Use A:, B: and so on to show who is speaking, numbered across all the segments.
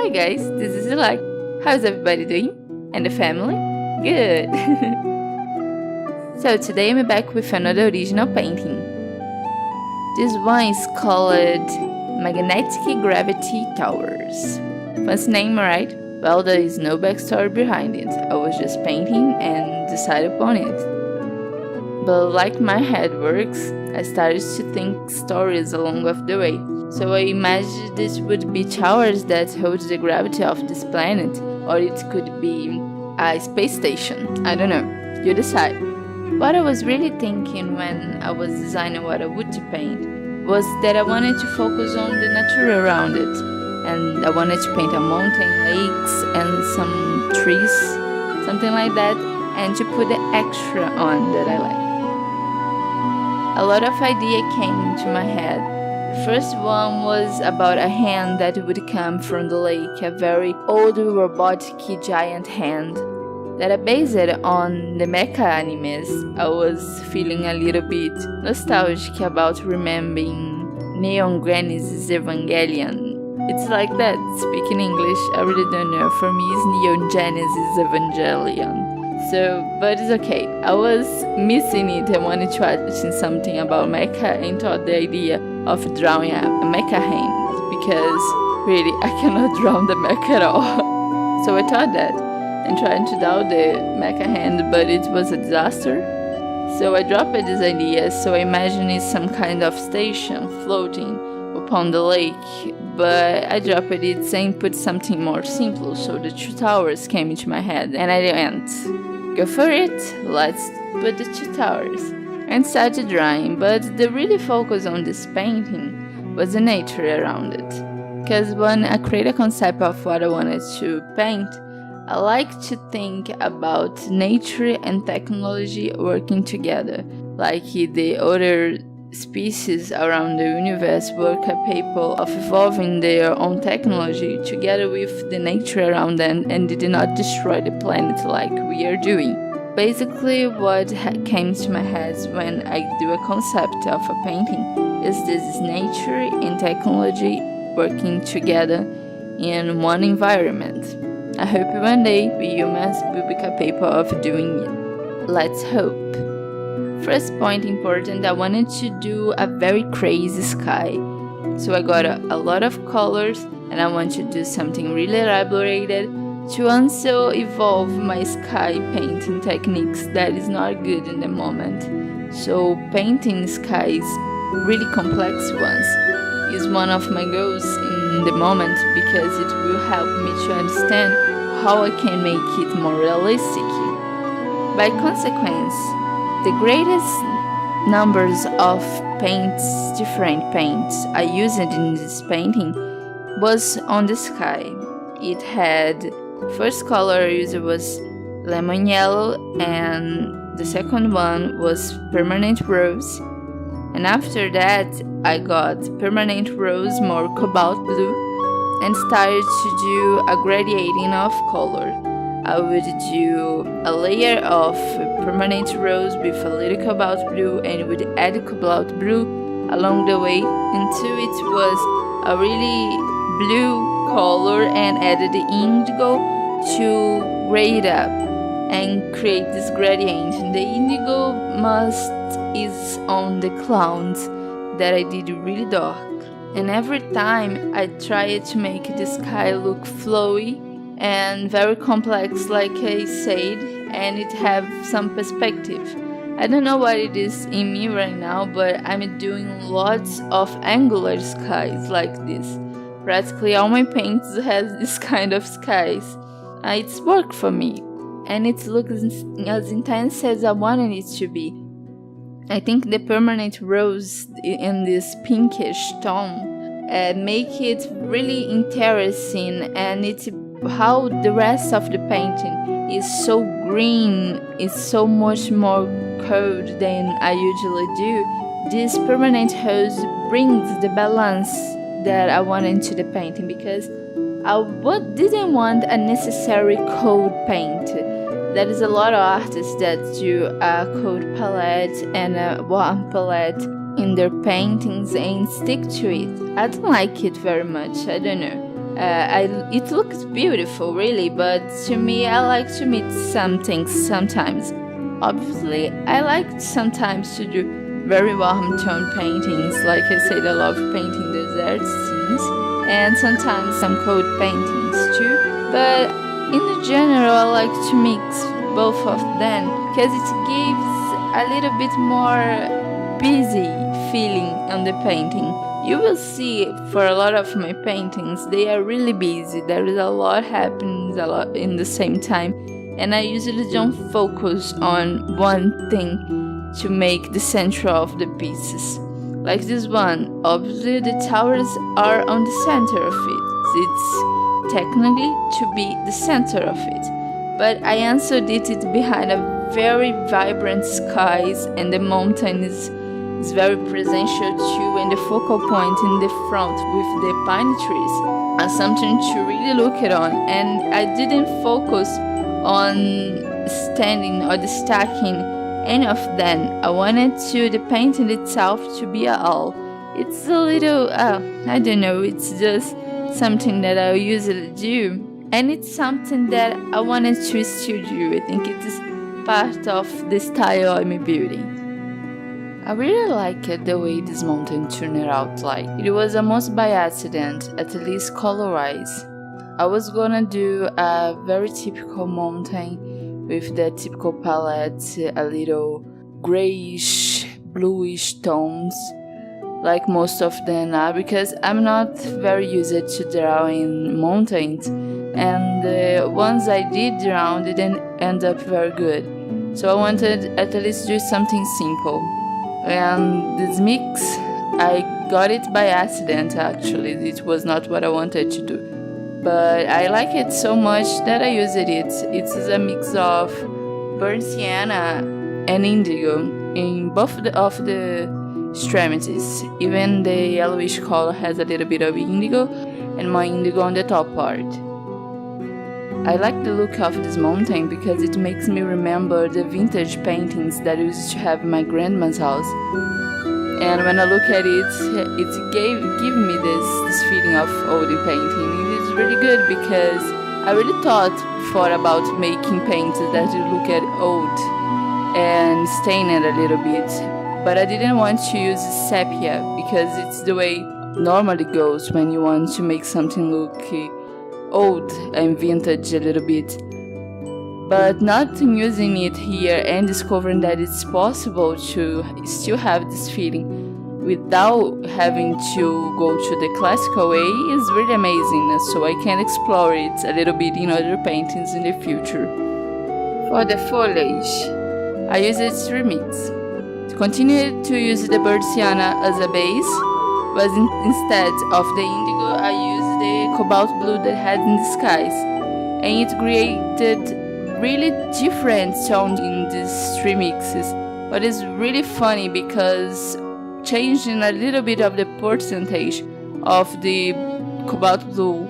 A: Hi guys, this is Eli. How's everybody doing? And the family? Good! So today I'm back with another original painting. This one is called Magnetic Gravity Towers. Fancy name, right? Well, there is no backstory behind it. I was just painting and decided upon it. But like my head works, I started to think stories along of the way. So I imagined this would be towers that hold the gravity of this planet, or it could be a space station. I don't know. You decide. What I was really thinking when I was designing what I would to paint was that I wanted to focus on the nature around it. And I wanted to paint a mountain, lakes, and some trees, something like that, and to put the extra on that I like. A lot of ideas came into my head. The first one was about a hand that would come from the lake, a very old robotic giant hand that I based on the mecha animes. I was feeling a little bit nostalgic about remembering Neon Genesis Evangelion. It's like that, speaking English, I really don't know. For me, it's Neon Genesis Evangelion. But it's okay. I was missing it and wanted to add something about mecha and thought the idea of drawing a mecha hand because really I cannot draw the mecha at all. So I thought that and tried to draw the mecha hand, but it was a disaster. So I dropped this idea. So I imagined it's some kind of station floating upon the lake, but I dropped it and put something more simple. So the two towers came into my head, and I went, go for it, let's put the two towers, and started drawing. But the really focus on this painting was the nature around it, because when I create a concept of what I wanted to paint, I like to think about nature and technology working together, like the other species around the universe were capable of evolving their own technology together with the nature around them and did not destroy the planet like we are doing. Basically, what came to my head when I do a concept of a painting is this nature and technology working together in one environment. I hope one day we humans will be capable of doing it. Let's hope. First point important, I wanted to do a very crazy sky. So I got a lot of colors and I want to do something really elaborated to also evolve my sky painting techniques that is not good in the moment. So painting skies, really complex ones, is one of my goals in the moment because it will help me to understand how I can make it more realistic. By consequence, the greatest numbers of different paints I used in this painting was on the sky. It had, first color I used was lemon yellow, and the second one was permanent rose. And after that, I got permanent rose, more cobalt blue, and started to do a gradient of color. I would do a layer of permanent rose with a little cobalt blue and would add cobalt blue along the way until it was a really blue color and added the indigo to grade up and create this gradient. And the indigo is on the clouds that I did really dark. And every time I tried to make the sky look flowy and very complex, like I said, and it have some perspective. I don't know what it is in me right now, but I'm doing lots of angular skies like this. Practically all my paints has this kind of skies. It's work for me, and it looks as intense as I wanted it to be. I think the permanent rose in this pinkish tone make it really interesting, and it's how the rest of the painting is so green, it's so much more cold than I usually do. This permanent rose brings the balance that I want into the painting because I didn't want a necessary cold paint. There is a lot of artists that do a cold palette and a warm palette in their paintings and stick to it. I don't like it very much, I don't know. It looks beautiful, really, but to me, I like to mix some things sometimes. Obviously, I like sometimes to do very warm tone paintings, like I said, I love painting desert scenes, and sometimes some cold paintings too, but in the general, I like to mix both of them, because it gives a little bit more busy feeling on the painting. You will see for a lot of my paintings, they are really busy. There is a lot happening a lot in the same time, and I usually don't focus on one thing to make the center of the pieces. Like this one, obviously the towers are on the center of it. It's technically to be the center of it, but I also did it behind a very vibrant skies, and the mountain is very presential too, and the focal point in the front with the pine trees are something to really look at on. And I didn't focus on standing or the stacking any of them. I wanted the painting itself to be a all. It's a little I don't know, it's just something that I usually do, and it's something that I wanted to still do. I think it is part of the style I'm building. I really like it the way this mountain turned out like. It was almost by accident, at least color-wise. I was gonna do a very typical mountain with the typical palette, a little grayish, bluish tones, like most of them are, because I'm not very used to drawing mountains, and the ones I did draw didn't end up very good. So I wanted at least do something simple. And this mix, I got it by accident actually. It was not what I wanted to do, but I like it so much that I used it. It's a mix of burnt sienna and indigo in both of the extremities. Even the yellowish color has a little bit of indigo, and more indigo on the top part. I like the look of this mountain because it makes me remember the vintage paintings that I used to have in my grandma's house. And when I look at it, it gave me this feeling of old painting. It is really good because I really thought before about making paintings that you look at old and stain it a little bit. But I didn't want to use sepia because it's the way it normally goes when you want to make something look old and vintage a little bit. But not using it here and discovering that it's possible to still have this feeling without having to go to the classical way is really amazing. So I can explore it a little bit in other paintings in the future. For the foliage, I use it to remix. To continue to use the burnt sienna as a base, but instead of the indigo, I used the cobalt blue that had in the skies, and it created really different tones in these three mixes. But it's really funny because changing a little bit of the percentage of the cobalt blue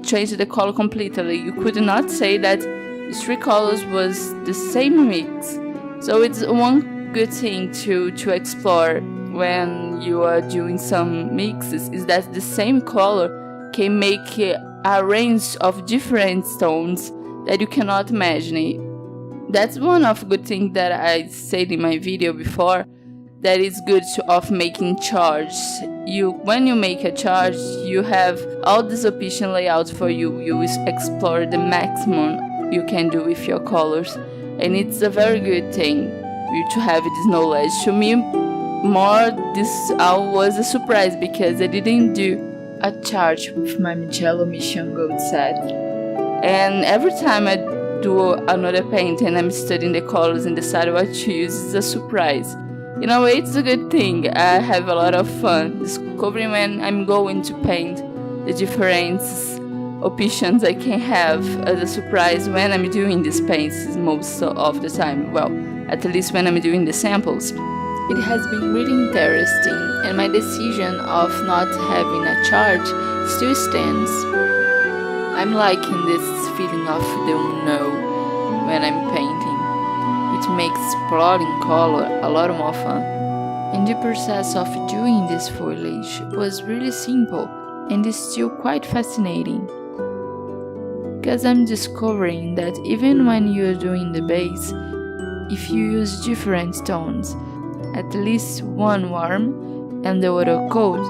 A: changed the color completely. You could not say that these three colors was the same mix. So it's one good thing to explore when you are doing some mixes, is that the same color can make a range of different tones that you cannot imagine. That's one of good things that I said in my video before, that is good of making charts. When you make a chart, you have all this option layout for you. You explore the maximum you can do with your colors, and it's a very good thing to have this knowledge. To me, this was a surprise because I didn't do a chart with my Micello Mission Gold set, and every time I do another painting, I'm studying the colors and decide what to use. It's a surprise. In a way, it's a good thing. I have a lot of fun discovering when I'm going to paint the different options I can have as a surprise when I'm doing these paints most of the time. Well, at least when I'm doing the samples. It has been really interesting, and my decision of not having a chart still stands. I'm liking this feeling of the unknown when I'm painting. It makes exploring color a lot more fun. And the process of doing this foliage was really simple. and it's still quite fascinating. Because I'm discovering that even when you're doing the base, if you use different tones, at least one warm and the other cold,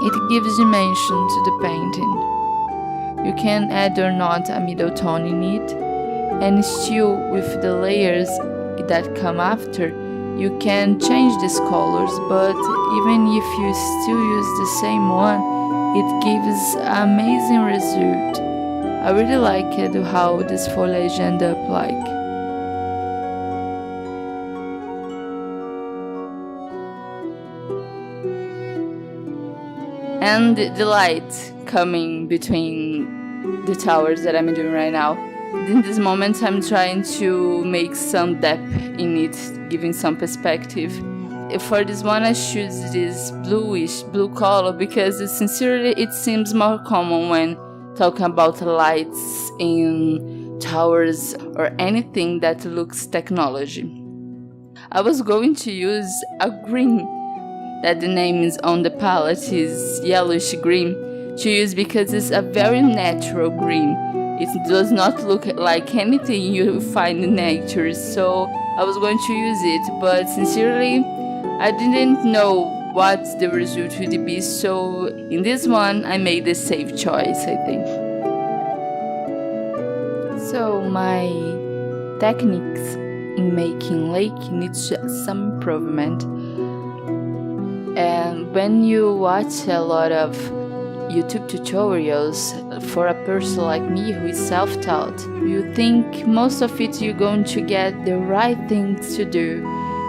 A: it gives dimension to the painting. You can add or not a middle tone in it, and still with the layers that come after, you can change these colors, but even if you still use the same one, it gives an amazing result. I really like it how this foliage end up like. And the light coming between the towers that I'm doing right now. In this moment I'm trying to make some depth in it, giving some perspective. For this one I choose this bluish blue color because sincerely it seems more common when talking about lights in towers or anything that looks technology. I was going to use a green that the name is on the palette is yellowish green to use because it's a very natural green. It does not look like anything you find in nature, so I was going to use it, but sincerely I didn't know what the result would be, so in this one I made the safe choice, I think. So my techniques in making lake needs some improvement. And when you watch a lot of YouTube tutorials for a person like me who is self-taught, you think most of it you're going to get the right things to do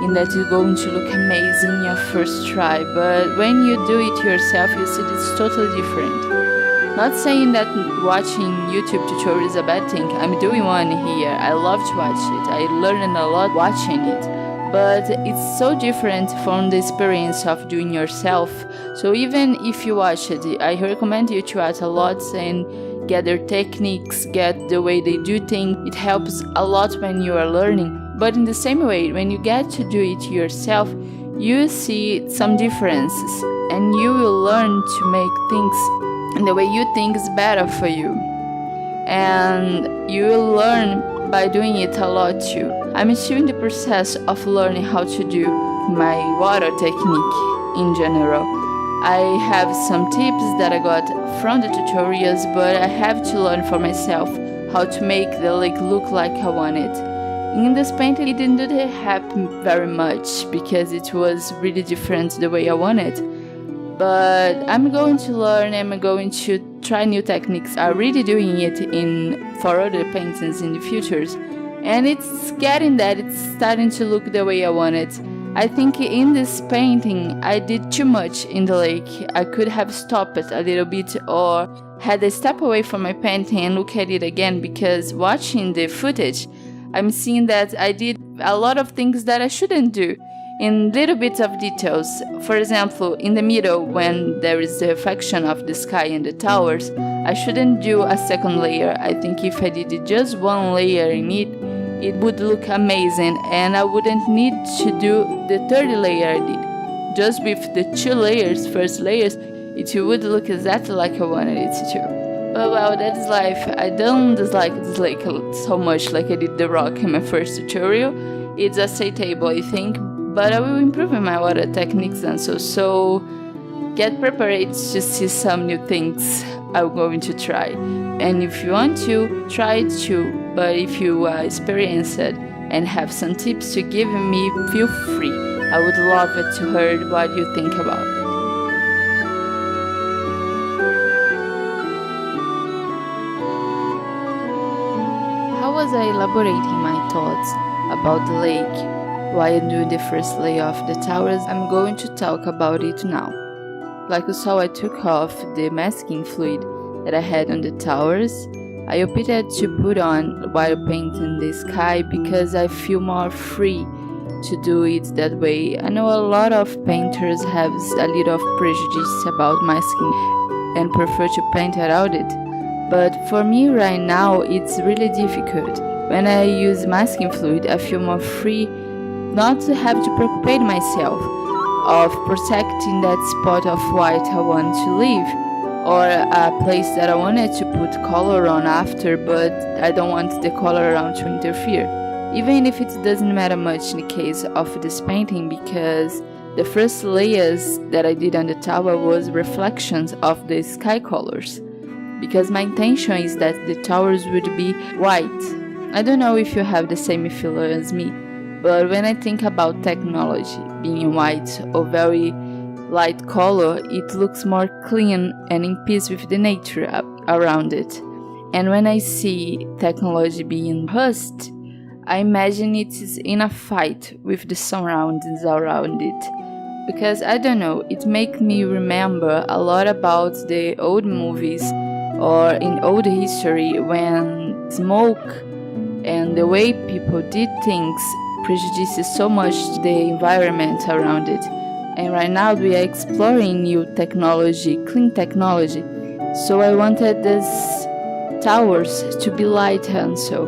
A: and that you're going to look amazing in your first try, but when you do it yourself you see it's totally different. Not saying that watching YouTube tutorials is a bad thing, I'm doing one here, I love to watch it, I learned a lot watching it, but it's so different from the experience of doing yourself. So even if you watch it, I recommend you to watch a lot and get their techniques, get the way they do things. It helps a lot when you are learning. But in the same way, when you get to do it yourself, you see some differences and you will learn to make things in the way you think is better for you. And you will learn by doing it a lot too. I'm still in the process of learning how to do my water technique in general. I have some tips that I got from the tutorials, but I have to learn for myself how to make the lake look like I want it. In this painting it didn't happen very much because it was really different the way I wanted. But I'm going to learn, I'm going to try new techniques. I'm really doing it for other paintings in the futures. And it's getting that, it's starting to look the way I want it. I think in this painting I did too much in the lake. I could have stopped it a little bit or had a step away from my painting and look at it again, because watching the footage I'm seeing that I did a lot of things that I shouldn't do in little bits of details. For example, in the middle when there is the reflection of the sky and the towers, I shouldn't do a second layer. I think if I did just one layer in it, it would look amazing and I wouldn't need to do the third layer I did. Just with the two layers, first layers, it would look exactly like I wanted it to. But well, that's life. I don't dislike this lake so much like I did the rock in my first tutorial. It's a stable, I think, but I will improve in my water techniques and so get prepared to see some new things I'm going to try. And if you want to, try it too. But if you are experienced and have some tips to give me, feel free. I would love it to hear what you think about it. How was I elaborating my thoughts about the lake while doing the first layer of the towers? I'm going to talk about it now. Like you saw, I took off the masking fluid that I had on the towers. I opted to put on while painting the sky because I feel more free to do it that way. I know a lot of painters have a little of prejudice about masking and prefer to paint without it. But for me right now, it's really difficult. When I use masking fluid, I feel more free not to have to preoccupate myself. of protecting that spot of white I want to leave, or a place that I wanted to put color on after, but I don't want the color around to interfere. Even if it doesn't matter much in the case of this painting, because the first layers that I did on the tower was reflections of the sky colors, because my intention is that the towers would be white. I don't know if you have the same feeling as me, but when I think about technology being white or very light color, it looks more clean and in peace with the nature around it. And when I see technology being rust, I imagine it is in a fight with the surroundings around it. Because I don't know, it makes me remember a lot about the old movies or in old history when smoke and the way people did things prejudices so much the environment around it. And right now we are exploring new technology, clean technology. So I wanted these towers to be light and so.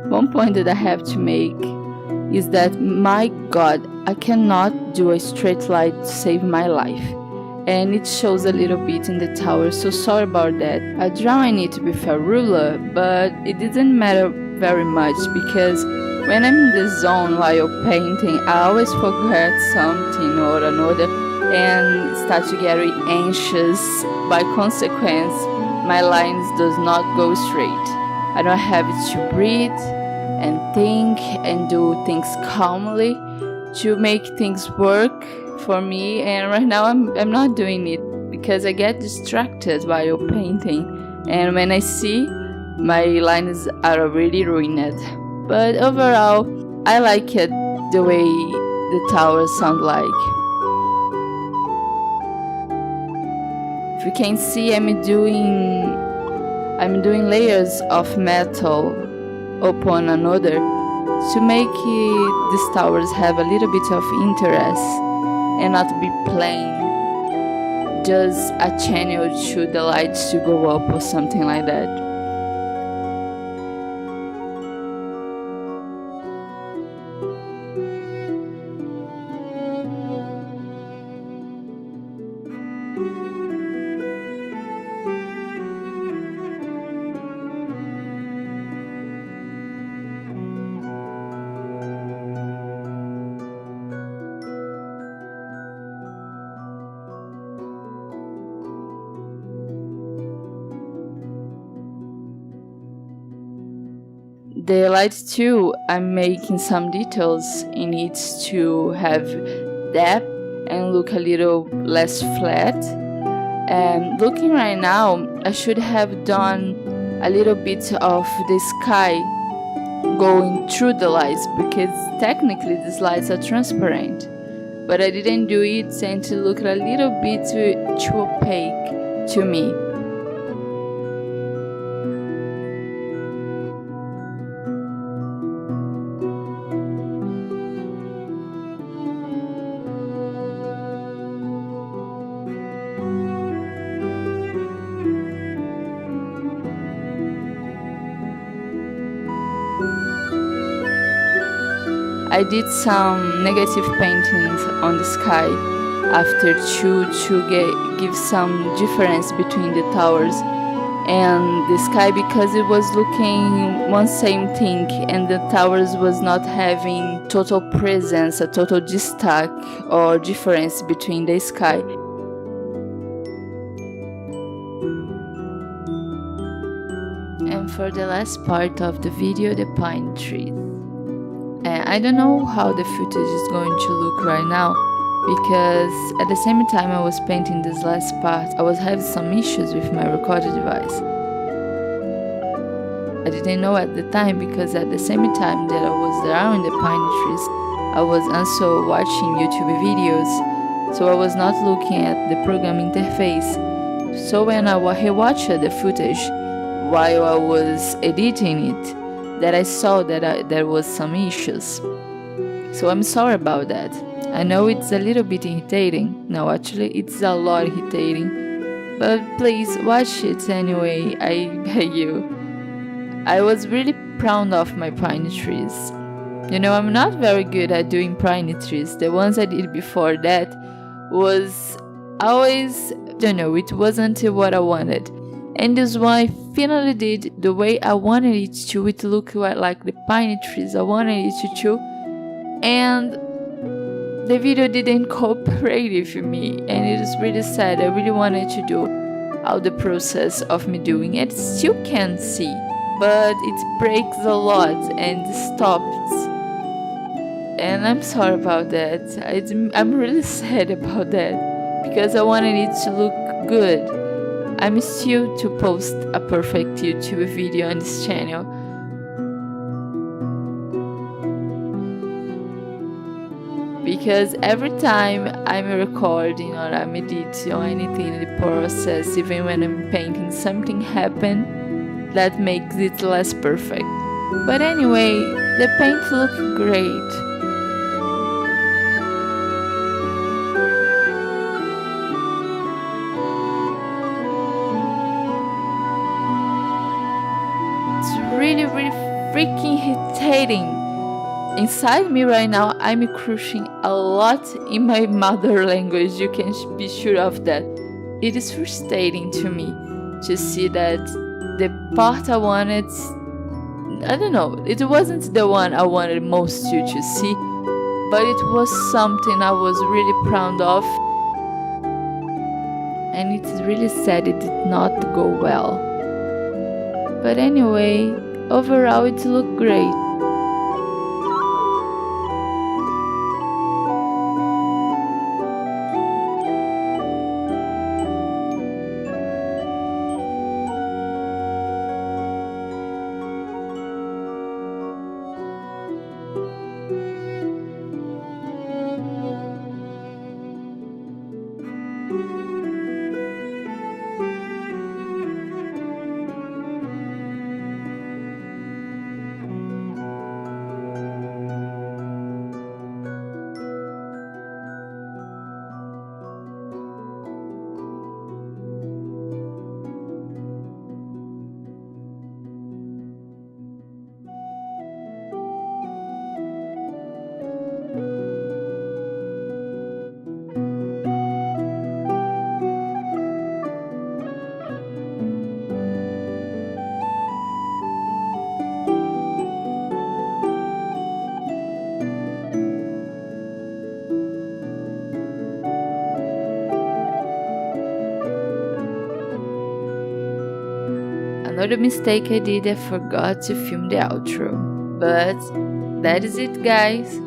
A: One point that I have to make is that, my God, I cannot do a straight line to save my life. And it shows a little bit in the tower, so sorry about that. I drawing it with a ruler, but it didn't matter very much because when I'm in the zone while painting, I always forget something or another and start to get anxious. By consequence, my lines does not go straight. I don't have to breathe and think and do things calmly to make things work for me, and right now I'm not doing it because I get distracted while painting, and when I see, my lines are already ruined. But overall, I like it the way the towers sound like. If you can see, I'm doing layers of metal upon another to make these towers have a little bit of interest and not be plain just a channel to the lights to go up or something like that. The lights too, I'm making some details in it to have depth and look a little less flat. And looking right now, I should have done a little bit of the sky going through the lights, because technically these lights are transparent. But I didn't do it, and to look a little bit too opaque to me. I did some negative paintings on the sky after to give some difference between the towers and the sky, because it was looking one same thing and the towers was not having total presence, a total distack or difference between the sky. And for the last part of the video, the pine trees. I don't know how the footage is going to look right now, because at the same time I was painting this last part, I was having some issues with my recording device. I didn't know at the time, because at the same time that I was around the pine trees, I was also watching YouTube videos, so I was not looking at the program interface. So when I rewatched the footage while I was editing it, that I saw that there was some issues. So I'm sorry about that. I know it's a little bit irritating. No, actually it's a lot irritating. But please watch it anyway, I beg you. I was really proud of my pine trees. You know, I'm not very good at doing pine trees. The ones I did before that was always, don't know, it wasn't what I wanted. And this one I finally did the way I wanted it to. It looked like the pine trees I wanted it to. And the video didn't cooperate with me, and it is really sad. I really wanted to do all the process of me doing it. Still can see, but it breaks a lot and stops. And I'm sorry about that. I'm really sad about that because I wanted it to look good. I'm still to post a perfect YouTube video on this channel. Because every time I'm recording or I'm editing or anything in the process, even when I'm painting, something happens that makes it less perfect. But anyway, the paint looks great. Really freaking irritating. Inside me right now, I'm crushing a lot in my mother language. You can be sure of that. It is frustrating to me to see that the part I wanted, I don't know, it wasn't the one I wanted most you to see, but it was something I was really proud of, and it's really sad it did not go well. But anyway, overall it looked great. Another mistake I did, I forgot to film the outro. But that is it, guys.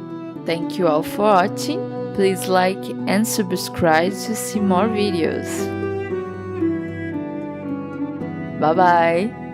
A: Thank you all for watching. Please like and subscribe to see more videos. Bye bye.